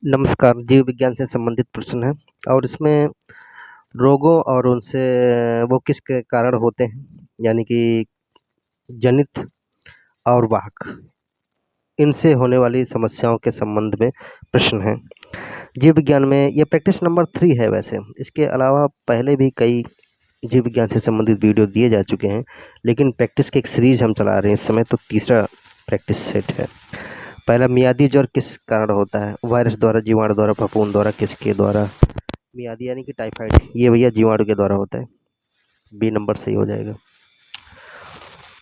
नमस्कार, जीव विज्ञान से संबंधित प्रश्न है और इसमें रोगों और उनसे वो किसके कारण होते हैं, यानी कि जनित और वाहक, इनसे होने वाली समस्याओं के संबंध में प्रश्न हैं। जीव विज्ञान में ये प्रैक्टिस नंबर 3 है वैसे। इसके अलावा पहले भी कई जीव विज्ञान से संबंधित वीडियो दिए जा चुके हैं, लेकिन प्रैक्टिस की एक सीरीज़ हम चला रहे हैं इस समय, तो तीसरा प्रैक्टिस सेट है। पहला, मियादी ज्वर किस कारण होता है? वायरस द्वारा, जीवाणु द्वारा, फफूंद द्वारा, किसके द्वारा? मियादी यानी कि टाइफाइड, ये भैया जीवाणु के द्वारा होता है। बी नंबर सही हो जाएगा।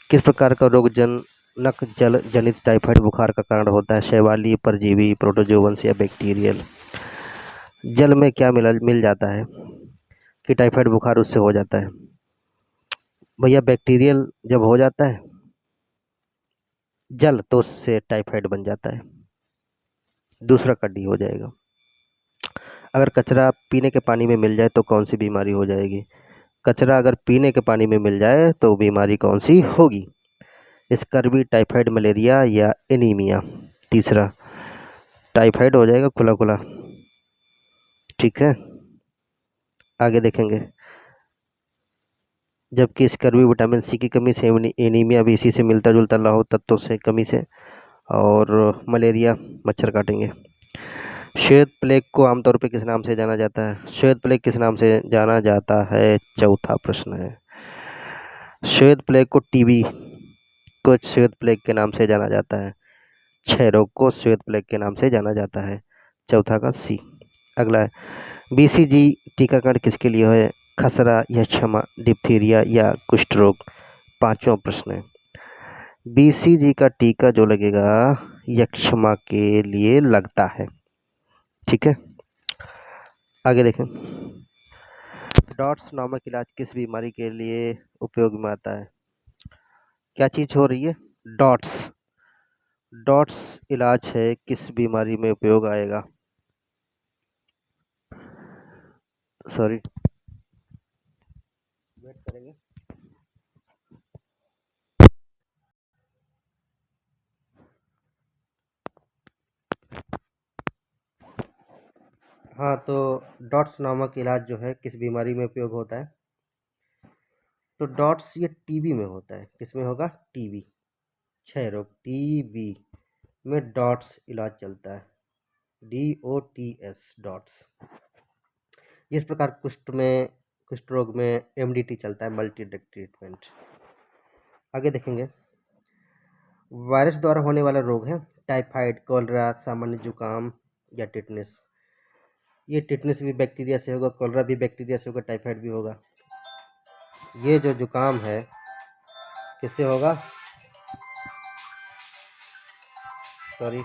किस प्रकार का रोग जनक जल जनित टाइफाइड बुखार का कारण होता है? शैवाली, परजीवी, प्रोटोजोवंस या बैक्टीरियल? जल में क्या मिल जाता है कि टाइफाइड बुखार उससे हो जाता है? भैया बैक्टीरियल जब हो जाता है जल, तो उससे टाइफाइड बन जाता है। दूसरा का डी हो जाएगा। अगर कचरा पीने के पानी में मिल जाए तो कौन सी बीमारी हो जाएगी? कचरा अगर पीने के पानी में मिल जाए तो बीमारी कौन सी होगी? स्कर्वी, टाइफाइड, मलेरिया या एनीमिया? तीसरा टाइफाइड हो जाएगा, खुला खुला। ठीक है, आगे देखेंगे। जबकि स्कर्वी विटामिन सी की कमी से, एनीमिया भी इसी से मिलता जुलता लौह तत्वों से कमी से, और मलेरिया मच्छर काटेंगे। श्वेत प्लेग को आमतौर पर किस नाम से जाना जाता है? श्वेत प्लेग किस नाम से जाना जाता है? चौथा प्रश्न है। श्वेत प्लेग को टीबी को श्वेत प्लेग के नाम से जाना जाता है। क्षय रोग को श्वेत प्लेग के नाम से जाना जाता है। चौथा का सी। अगला है, बीसीजी टीकाकरण किसके लिए है? खसरा या क्षमा, डिप्थीरिया या कुष्ठ रोग? पांचवा प्रश्न है। बीसीजी का टीका जो लगेगा यह क्षमा के लिए लगता है। ठीक है, आगे देखें। डॉट्स नामक इलाज किस बीमारी के लिए उपयोग में आता है? क्या चीज हो रही है? डॉट्स। डॉट्स इलाज है, किस बीमारी में उपयोग आएगा? सॉरी, वेट करेंगे। हाँ, तो डॉट्स नामक इलाज जो है किस बीमारी में उपयोग होता है? तो डॉट्स ये टीबी में होता है। किस में होगा? टीबी, क्षय रोग, टीबी में डॉट्स इलाज चलता है। DOTS, dots. जिस प्रकार कुष्ठ रोग में MDT चलता है, मल्टी ड्रग ट्रीटमेंट। आगे देखेंगे। वायरस द्वारा होने वाला रोग है टाइफाइड, कॉलरा, सामान्य जुकाम या टिटनेस? ये टिटनेस भी बैक्टीरिया से होगा, कॉलरा भी बैक्टीरिया से होगा, टाइफाइड भी होगा। ये जो जुकाम है किससे होगा? सॉरी,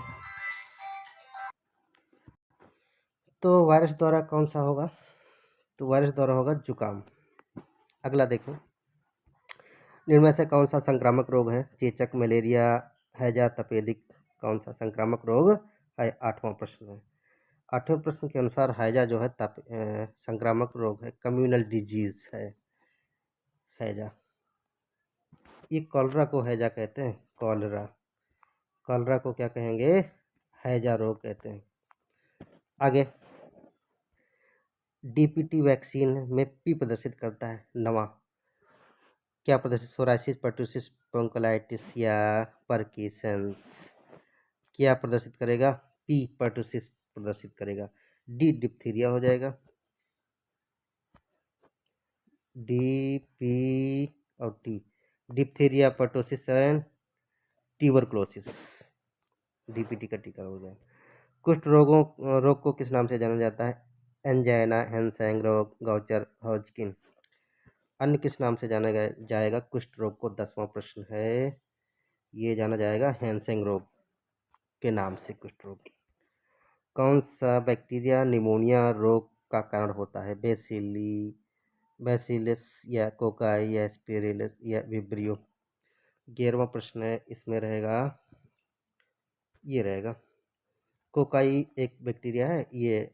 तो वायरस द्वारा कौन सा होगा? तो वायरस द्वारा होगा जुकाम। अगला देखो, निम्न से कौन सा संक्रामक रोग है? चेचक, मलेरिया, हैजा, तपेदिक? कौन सा संक्रामक रोग है? आठवां प्रश्न है। आठवें प्रश्न के अनुसार हैजा जो है संक्रामक रोग है, कम्युनल डिजीज है हैजा। ये कॉलरा को हैजा कहते हैं, कॉलरा। कॉलरा को क्या कहेंगे? हैजा रोग कहते हैं। आगे, DPT वैक्सीन में पी प्रदर्शित करता है नवा। क्या प्रदर्शित? सोराइसिस, पर्टुसिस, ब्रोंकोलाइटिस या पार्किंसंस? क्या प्रदर्शित करेगा? पी, पर्टुसिस प्रदर्शित करेगा। डी, डिप्थीरिया हो जाएगा। डी, पी और T, diphtheria, pertussis and tuberculosis. DPT का टीका हो जाए। कुष्ठ रोग को किस नाम से जाना जाता है? एंजाइना, हैंसेंग रोग, गाउचर, हॉजकिन? अन्य किस नाम से जाना जाएगा कुष्ठ रोग को? 10वां प्रश्न है। ये जाना जाएगा हैंसेंग रोग के नाम से कुष्ठ रोग। कौन सा बैक्टीरिया निमोनिया रोग का कारण होता है? बैसिलस या कोकाई या स्पिरिलस या विब्रियो? 11वां प्रश्न है, इसमें रहेगा, ये रहेगा कोकाई एक बैक्टीरिया है, ये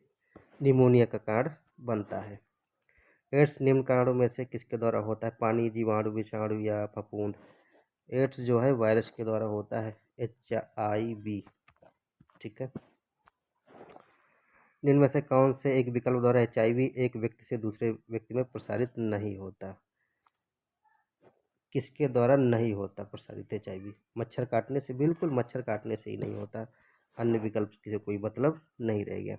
निमोनिया का कारण बनता है। एड्स निम्न कारणों में से किसके द्वारा होता है? पानी, जीवाणु, विषाणु या फफूंद? एड्स जो है वायरस के द्वारा होता है, HIV। ठीक है, इनमें से कौन से एक विकल्प द्वारा HIV एक व्यक्ति से दूसरे व्यक्ति में प्रसारित नहीं होता? किसके द्वारा नहीं होता प्रसारित HIV? मच्छर काटने से? बिल्कुल मच्छर काटने से ही नहीं होता, अन्य विकल्प से कोई मतलब नहीं रह गया।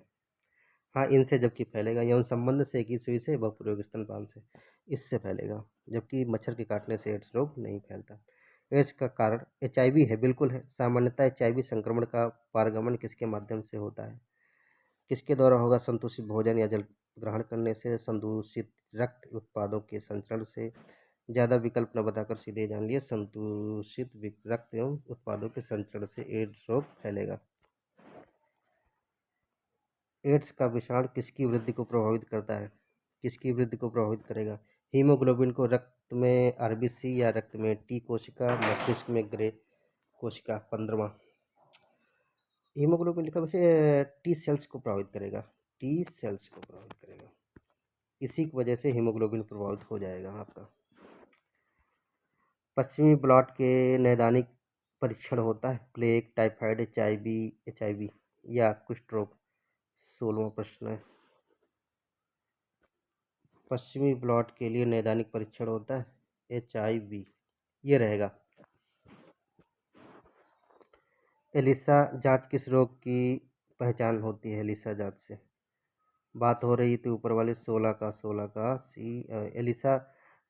हाँ, इनसे जबकि फैलेगा, यौन संबंध से, एक ही सुई से, बहुप्रयोग स्तनपान से, इससे फैलेगा, जबकि मच्छर के काटने से एड्स रोग नहीं फैलता। एड्स का कारण HIV है, बिल्कुल है। सामान्यतः HIV संक्रमण का पारगमन किसके माध्यम से होता है? किसके द्वारा होगा? संदूषित भोजन या जल ग्रहण करने से, संदूषित रक्त उत्पादों के संचरण से। ज़्यादा विकल्प न बताकर सीधे जान लिए, संदूषित रक्त एवं उत्पादों के संचरण से एड्स रोग फैलेगा। एड्स का विषाणु किसकी वृद्धि को प्रभावित करता है? किसकी वृद्धि को प्रभावित करेगा? हीमोग्लोबिन को, रक्त में RBC या रक्त में T कोशिका, मस्तिष्क में ग्रे कोशिका। 15वां हीमोग्लोबिन लिखा, वैसे T सेल्स को प्रभावित करेगा, T सेल्स को प्रभावित करेगा, इसी की वजह से हीमोग्लोबिन प्रभावित हो जाएगा आपका। पश्चिमी ब्लॉट के नैदानिक परीक्षण होता है? प्लेग, टाइफाइड, HIV या कुष्ठ रोग। 16वां प्रश्न है, पश्चिमी ब्लॉट के लिए नैदानिक परीक्षण होता है? HIV, ये रहेगा। एलिसा जांच किस रोग की पहचान होती है? एलिसा जांच से बात हो रही थी ऊपर वाले 16 का सी। एलिसा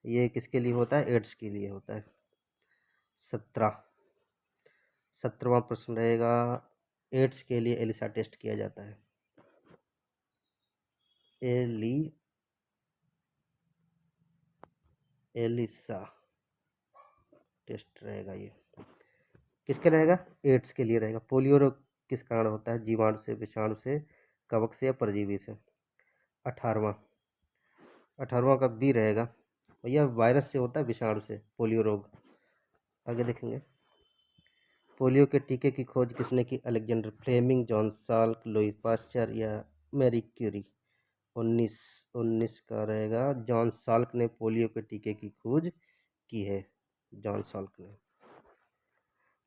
ये किसके लिए होता है? एड्स के लिए होता है। 17वां प्रश्न रहेगा, एड्स के लिए एलिसा टेस्ट किया जाता है? एलिसा टेस्ट रहेगा, ये किसके रहेगा? एड्स के लिए रहेगा। पोलियो रोग किस कारण होता है? जीवाणु से, विषाणु से, कवक से या परजीवी से। 18वां का बी रहेगा, भैया वायरस से होता है, विषाणु से पोलियो रोग। आगे देखेंगे, पोलियो के टीके की खोज किसने की? Alexander Fleming, John Salk, Louis Pasteur या मैरी क्यूरी। 19 का रहेगा, जॉन साल्क ने पोलियो के टीके की खोज की है, जॉन साल्क ने।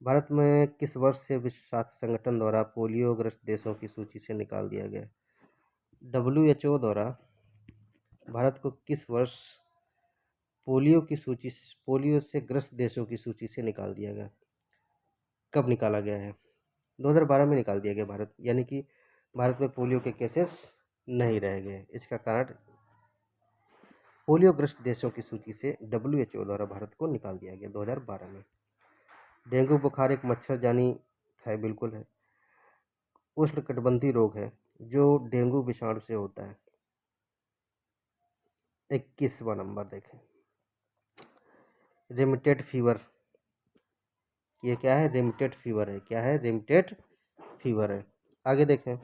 भारत में किस वर्ष से विश्व स्वास्थ्य संगठन द्वारा पोलियोग्रस्त देशों की सूची से निकाल दिया गया? WHO द्वारा भारत को किस वर्ष पोलियो से ग्रस्त देशों की सूची से निकाल दिया गया? कब निकाला गया है? 2012 में निकाल दिया गया भारत, यानी कि भारत में पोलियो के केसेस नहीं रह गए। इसका कारण पोलियोग्रस्त देशों की सूची से WHO द्वारा भारत को निकाल दिया गया 2012 में। डेंगू बुखार एक मच्छरजन्य है, बिल्कुल है। उष्णकटिबंधीय रोग है जो डेंगू विषाणु से होता है। 21वां नंबर देखें, रेमिटेड फीवर, ये क्या है? रेमिटेड फीवर है। क्या है? रेमिटेड फीवर है। आगे देखें,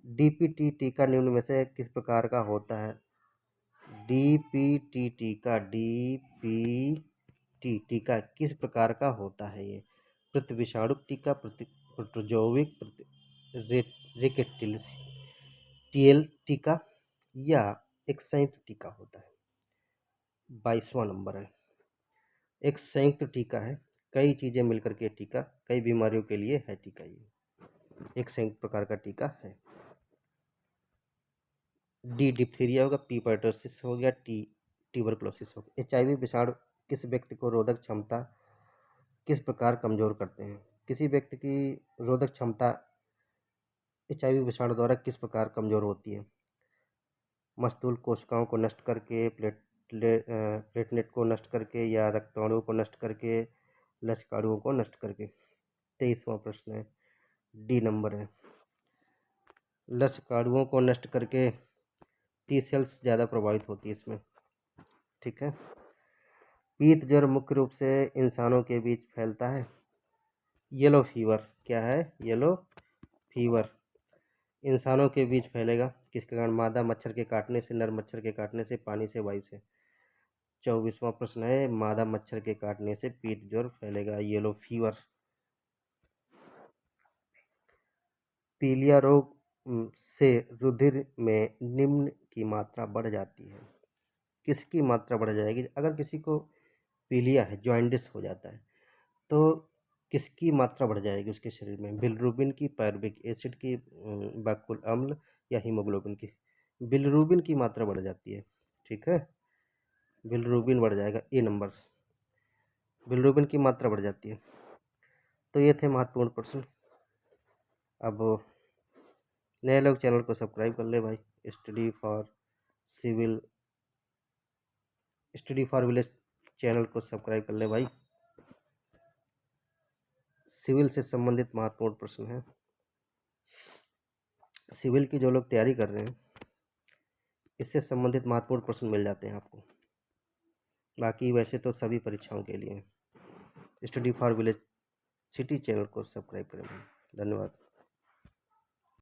DPT टीका निम्न में से किस प्रकार का होता है? DPT टीका किस प्रकार का होता है? ये प्रतिविषाणुक टीका, प्रोटोजोविक, रिकेटिल्स टीएल टीका या एक संयुक्त टीका होता है? 22वां नंबर है, एक संयुक्त टीका है, कई चीज़ें मिलकर के टीका, कई बीमारियों के लिए है टीका, ये एक संयुक्त प्रकार का टीका है। डी डिप्थीरिया होगा, पी परटोसिस हो गया, टी ट्यूबरकुलोसिस हो गया। HIV विषाणु किस व्यक्ति को रोधक क्षमता किस प्रकार कमजोर करते हैं? किसी व्यक्ति की रोधक क्षमता HIV विषाणु द्वारा किस प्रकार कमजोर होती है? मस्तूल कोशिकाओं को नष्ट करके, प्लेटलेट को नष्ट करके या रक्ताणुओं को नष्ट करके, लसिकाणुओं को नष्ट करके। 23वां प्रश्न है, डी नंबर है, लसिकाणुओं को नष्ट करके। T सेल्स ज़्यादा प्रभावित होती है इसमें, ठीक है। पीत ज्वर मुख्य रूप से इंसानों के बीच फैलता है? येलो फीवर, क्या है? येलो फीवर इंसानों के बीच फैलेगा, किसके कारण? मादा मच्छर के काटने से, नर मच्छर के काटने से, पानी से, वायु से। 24वां प्रश्न है, मादा मच्छर के काटने से पीत ज्वर फैलेगा, येलो फीवर। पीलिया रोग से रुधिर में निम्न की मात्रा बढ़ जाती है। किसकी मात्रा बढ़ जाएगी? अगर किसी को पीलिया है, जॉइंडिस हो जाता है, तो किसकी मात्रा बढ़ जाएगी उसके शरीर में? बिलिरुबिन की, पायरुविक एसिड की, बाकुल अम्ल या हीमोग्लोबिन की? बिलिरुबिन की मात्रा बढ़ जाती है, ठीक है? बिलिरुबिन बढ़ जाएगा, ए नंबर। बिलिरुबिन की मात्रा बढ़ जाती है। तो ये थे महत्वपूर्ण प्रश्न। अब नए लोग चैनल को सब्सक्राइब कर ले भाई। Study for civil, study for village channel को सब्सक्राइब कर ले भाई। सिविल से संबंधित महत्वपूर्ण प्रश्न है। सिविल की जो लोग तैयारी कर रहे हैं, इससे संबंधित महत्वपूर्ण प्रश्न मिल जाते हैं आपको। बाकी वैसे तो सभी परीक्षाओं के लिए study for village city channel को सब्सक्राइब करें। धन्यवाद।